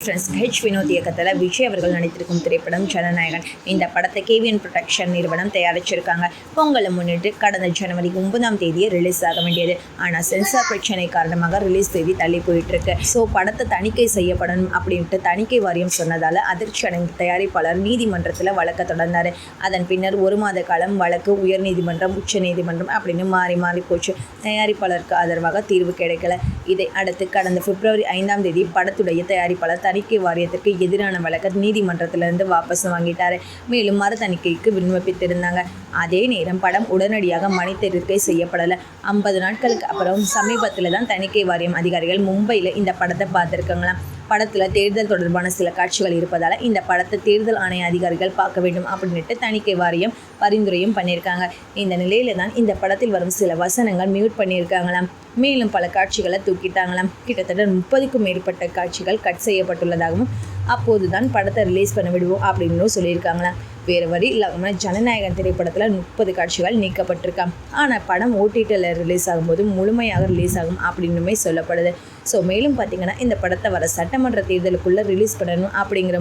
Friends, Vinod இயக்கத்தில் விஜய் அவர்கள் நடித்திருக்கும் திரைப்படம் ஜனநாயகன். இந்த படத்தை கேவிஎன் புரொடக்ஷன் நிறுவனம் தயாரிச்சிருக்காங்க. பொங்கலை முன்னிட்டு கடந்த ஜனவரி 9ஆம் தேதியே ரிலீஸ் ஆக வேண்டியது. ஆனால் சென்சார் பிரச்சனை காரணமாக ரிலீஸ் தேதி தள்ளி போயிட்டு இருக்கு. ஸோ படத்தை தணிக்கை செய்யப்படணும் அப்படின்ட்டு தணிக்கை வாரியம் சொன்னதால் அதிர்ச்சி அடைந்த தயாரிப்பாளர் நீதிமன்றத்தில் வழக்கை தொடர்ந்தார். அதன் பின்னர் 1 மாத காலம் வழக்கு உயர்நீதிமன்றம், உச்சநீதிமன்றம் அப்படின்னு மாறி மாறி போச்சு. தயாரிப்பாளருக்கு ஆதரவாக தீர்வு கிடைக்கல. இதை அடுத்து கடந்த பிப்ரவரி 5ஆம் தேதி படத்துடைய தயாரிப்பாளர் தணிக்கை வாரியத்திற்கு எதிரான வழக்கை நீதிமன்றத்திலிருந்து வாபஸ் வாங்கிட்டார். மேலும் மறு தணிக்கைக்கு விண்ணப்பித்திருந்தாங்க. அதே நேரம் படம் உடனடியாக மணித்தேர்க்கை செய்யப்படலை. 50 நாட்களுக்கு அப்புறம் சமீபத்தில் தான் தணிக்கை வாரியம் அதிகாரிகள் மும்பையில் இந்த படத்தை பார்த்துருக்காங்களாம். படத்தில் தேர்தல் தொடர்பான சில காட்சிகள் இருப்பதால் இந்த படத்தை தேர்தல் ஆணைய அதிகாரிகள் பார்க்க வேண்டும் அப்படின்ட்டு தணிக்கை வாரியம் பரிந்துரையும் பண்ணியிருக்காங்க. இந்த நிலையில தான் இந்த படத்தில் வரும் சில வசனங்கள் மியூட் பண்ணியிருக்காங்களாம். மேலும் பல காட்சிகளை தூக்கிட்டாங்களாம். கிட்டத்தட்ட 30க்கும் மேற்பட்ட காட்சிகள் கட் செய்யப்பட்டுள்ளதாகவும் அப்போது தான் படத்தை ரிலீஸ் பண்ண விடுவோம் அப்படின்னு சொல்லியிருக்காங்களாம். வேறு வழி இல்லாமல் ஜனநாயகன் திரைப்படத்தில் 30 காட்சிகள் நீக்கப்பட்டிருக்கான். ஆனால் படம் ஓடிடியில் ரிலீஸ் ஆகும்போது முழுமையாக ரிலீஸ் ஆகும் அப்படின்னுமே சொல்லப்படுது. ஸோ மேலும் பார்த்திங்கன்னா இந்த படத்தை வர சட்டமன்ற தேர்தலுக்குள்ளே ரிலீஸ் பண்ணணும் அப்படிங்கிற